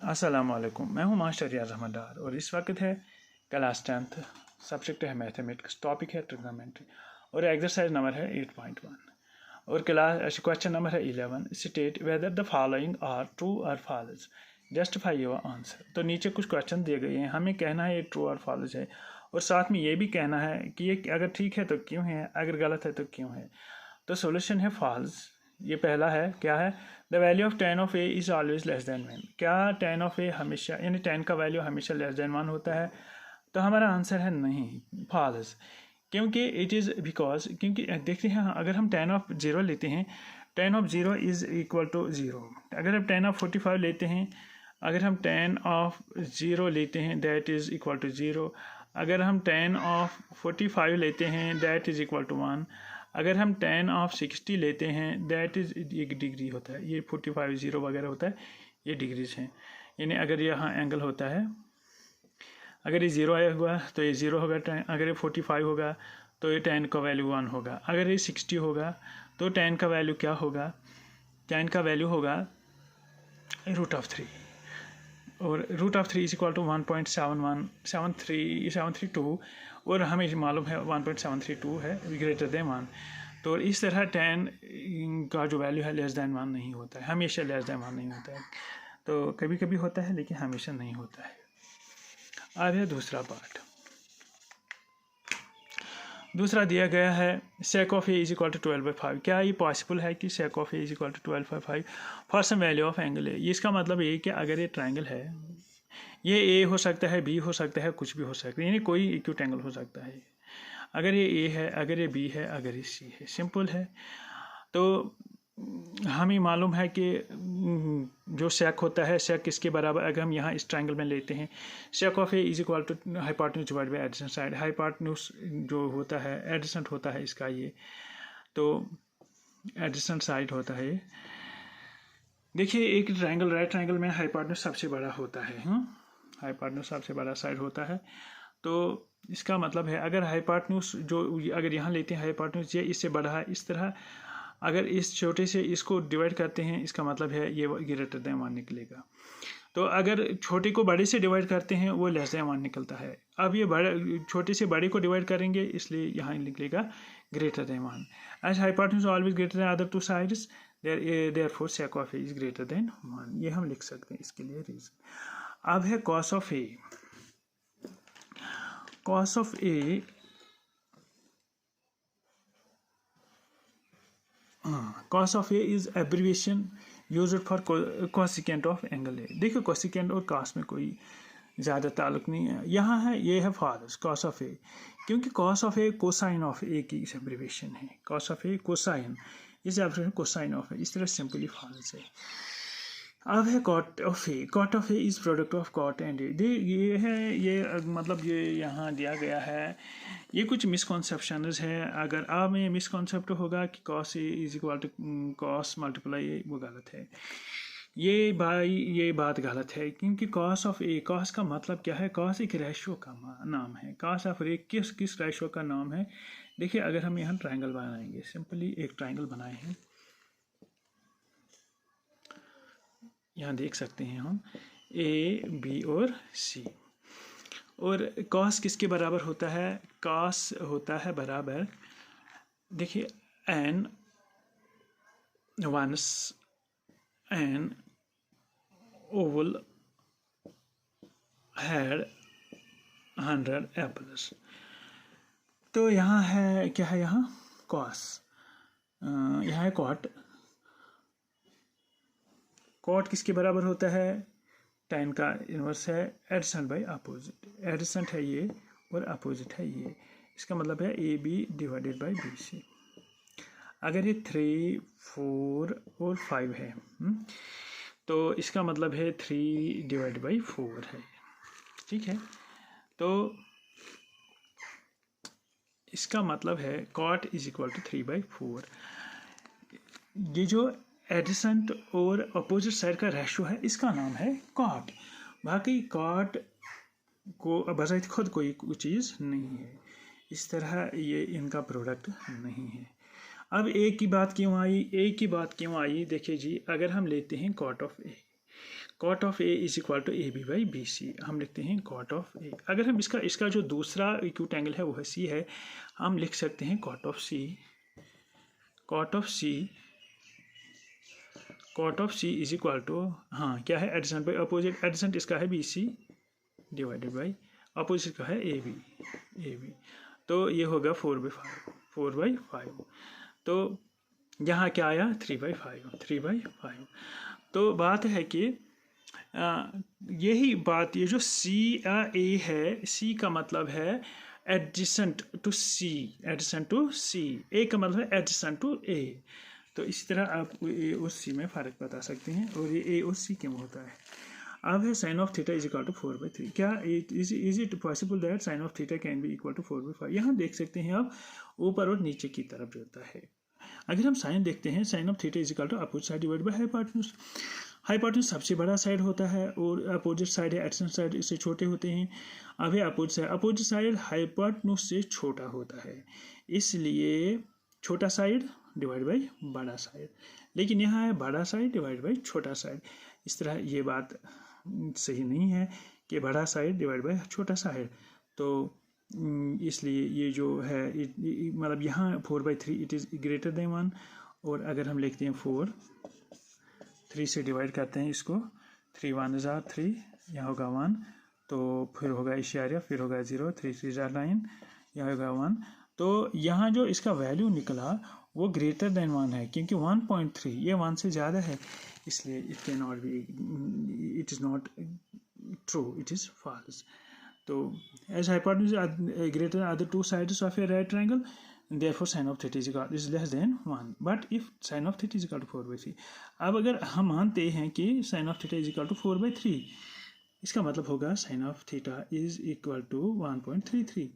अस्सलामुअलैकुम, मैं हूं मास्टर रियाज अहमद डार और इस वक्त है क्लास 10th। सब्जेक्ट है मैथमेटिक्स, टॉपिक है ट्रिग्नोमेट्री और एक्सरसाइज नंबर है 8.1 और क्लास क्वेश्चन नंबर है 11। State whether the following are true or false, justify your answer. तो नीचे कुछ क्वेश्चन दिए गए हैं, हमें कहना है ये ट्रू और फॉल्स है और साथ में ये भी कहना है कि ये अगर ठीक है तो क्यों है, अगर गलत है तो क्यों है। तो सोल्यूशन है फॉल्स। ये पहला है, क्या है, the value of tan of A is always less than 1। क्या tan ऑफ ए हमेशा, यानी tan का वैल्यू हमेशा लेस देन 1 होता है? तो हमारा आंसर है नहीं, फॉल्स। क्योंकि इट इज़ बिकॉज, क्योंकि देखते हैं अगर हम tan ऑफ 0 लेते हैं, tan of 0 is equal to 0। अगर हम tan ऑफ 45 लेते हैं, अगर हम tan ऑफ 0 लेते हैं दैट इज़ इक्वल टू 0। अगर हम tan ऑफ 45 लेते हैं दैट इज़ इक्वल टू 1। अगर हम tan ऑफ 60 लेते हैं दैट इज़ एक डिग्री होता है, ये 45 0 वगैरह होता है, ये डिग्रीज हैं। यानी अगर यहाँ एंगल होता है, अगर ये 0 आया हुआ तो ये 0 होगा, अगर ये 45 होगा तो ये tan का वैल्यू 1 होगा। अगर ये 60 होगा तो tan का वैल्यू क्या होगा? tan का वैल्यू होगा √3 और √3 इज इक्वल टू 1.732 और हमें मालूम है 1.732 है ग्रेटर देन 1। तो इस तरह tan का जो वैल्यू है लेस देन 1 नहीं होता है, हमेशा लेस देन 1 नहीं होता है। तो कभी कभी होता है लेकिन हमेशा नहीं होता है। अब है दूसरा पार्ट। दूसरा दिया गया है sec of a is equal to 12/5। क्या ये पॉसिबल है कि sec of a is equal to 12/5 for some value of angle है? इसका मतलब ये कि अगर ये ट्रायंगल है, ये a हो सकता है, b हो सकता है, कुछ भी हो सकता है, यानी कोई एक्यूट एंगल हो सकता है। अगर ये a है, अगर ये b है, अगर ये c है, सिंपल है। तो हमें मालूम है कि जो सेक होता है, सेक किसके बराबर, अगर हम यहाँ इस ट्रायंगल में लेते हैं, sec of A is equal to hypotenuse divide by adjacent side. Hypotenuse जो होता है एडजेसेंट होता है इसका, ये तो एडजेसेंट साइड होता है। देखिए एक ट्रायंगल, राइट ट्रायंगल में हाइपोटेन्यूज सबसे बड़ा होता है, हाइपोटेन्यूज सबसे बड़ा साइड होता है। तो इसका मतलब है अगर हाइपोटेन्यूज जो, अगर यहाँ लेते हैं हाइपोटेन्यूज ये इससे बड़ा है, इस तरह अगर इस छोटे से इसको डिवाइड करते हैं, इसका मतलब है ये ग्रेटर देन 1 निकलेगा। तो अगर छोटे को बड़े से डिवाइड करते हैं वो लेस देन 1 निकलता है। अब ये बड़े, छोटे से बड़े को डिवाइड करेंगे इसलिए यहाँ निकलेगा greater than 1। As hypotenuse always greater than other two sides therefore sec of a is greater than 1। ये हम लिख सकते हैं इसके लिए रीजन। अब है cos of a। cos of a cos of A is abbreviation used for cosecant of angle A. देखिए कोसिकेंट और cos में कोई ज़्यादा ताल्लुक नहीं है। यहाँ है, ये है फॉल्स, cos ऑफ ए, क्योंकि cos of a cosine of a की एब्रीविएशन है। cos of a cosine is abbreviation cosine of a, इस तरह सिंपली फॉल्स है। अब है cot of a. cot of A is product of cot and a. ये है, ये मतलब ये यहाँ दिया गया है, ये कुछ मिसकॉन्सेप्शंस है। अगर आप में मिसकॉन्सेप्ट होगा कि cos a is equal to cos multiply a, वो गलत है। ये बात गलत है, क्योंकि cos ऑफ ए, cos का मतलब क्या है? cos एक रेशो का नाम है। cos ऑफ ए किस रेशो का नाम है? देखिए अगर हम यहाँ ट्रायंगल बनाएंगे, सिंपली एक ट्रायंगल बनाए हैं, यहाँ देख सकते हैं हम ए, बी और सी। और cos किसके बराबर होता है? cos होता है बराबर, देखिए n once n oval had 100 apples. तो यहाँ है, क्या है यहाँ? cos, यहाँ है cot। cot किसके बराबर होता है? tan का इन्वर्स है एडजेसेंट बाय अपोजिट। एडजेसेंट है ये और अपोजिट है ये, इसका मतलब है A B divided by B C. अगर ये 3, 4 और 5 है, तो इसका मतलब है 3 डिवाइड बाई 4 है, ठीक है। तो इसका मतलब है cot इज इक्वल टू 3/4। ये जो एडजेसेंट और अपोजिट साइड का रेशो है, इसका नाम है cot। बाकी cot को बजाय खुद कोई चीज़ नहीं है, इस तरह ये इनका प्रोडक्ट नहीं है। अब एक की बात क्यों आई? देखिए जी, अगर हम लेते हैं cot of A, cot of A is equal to A B by B C. हम लिखते हैं कॉट ऑफ ए। अगर हम इसका जो दूसरा एक्यूट एंगल है वो है सी है, हम लिख सकते हैं cot of C. Cot of C is equal to, हाँ क्या है, एडजेसेंट बाई अपोजिट। एडजेसेंट इसका है B C divided by opposite का है ए बी। तो ये होगा 4/5। तो यहाँ क्या आया 3/5। तो बात है कि यही बात, ये जो सी ए है, सी का मतलब है एडजेसेंट टू सी, ए का मतलब है एडजेसेंट टू ए। तो इसी तरह आप ए और सी में फ़र्क बता सकते हैं, और ये ए और सी क्यों होता है। अब है sine of theta is equal to 4/3। क्या is it possible that sine of theta can be equal to 4/5। यहाँ देख सकते हैं आप ऊपर और नीचे की तरफ होता है। अगर हम साइन देखते हैं, sine of theta is equal to opposite side divide by hypotenuse. Hypotenuse सबसे बड़ा साइड होता है और अपोजिट साइड है एडजेसेंट साइड इससे छोटे होते हैं। अब है अपोजिट साइड हाइपोटेन्यूज से छोटा होता है, इसलिए छोटा साइड डिवाइड बाई बड़ा साइड। लेकिन यहाँ है बड़ा साइड डिवाइड बाई छोटा साइड। इस तरह ये बात सही नहीं है कि बड़ा साइड डिवाइड बाई छोटा साइड। तो इसलिए ये जो है मतलब यहाँ 4/3 इट इज़ ग्रेटर देन 1। और अगर हम लिखते हैं 3 से डिवाइड करते हैं इसको, 3 1 ज़ा 3, यहाँ होगा 1, तो फिर होगा इशारिया, फिर होगा 0, 3 3 ज़ा 9, यहाँ होगा 1। तो यहाँ जो इसका वैल्यू निकला वो ग्रेटर देन 1 है, क्योंकि 1.3 ये 1 से ज़्यादा है, इसलिए it can not be, it is not true, it is false. तो as hypotenuse greater than other two sides of a right triangle, therefore sin of theta is less than 1, but if sin of theta is equal to 4/3। अब अगर हम मानते हैं कि sin of theta is equal to 4/3, इसका मतलब होगा sin of theta is equal to 1.33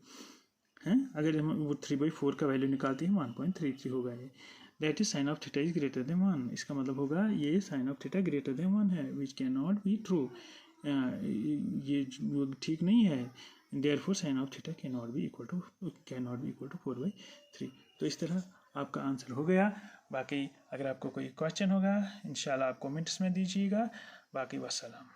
है। अगर हम 3/4 का वैल्यू निकालते हैं 1.33 होगा ये। That is sin of theta is greater than 1। इसका मतलब होगा ये sin of theta greater than 1 है, which cannot be true। ये ठीक नहीं है। Therefore sin of theta cannot be equal to 4/3। तो इस तरह आपका आंसर हो गया। बाकी अगर आपको कोई क्वेश्चन होगा इंशाल्लाह आप कमेंट्स में दीजिएगा। बाकी वस्सलाम।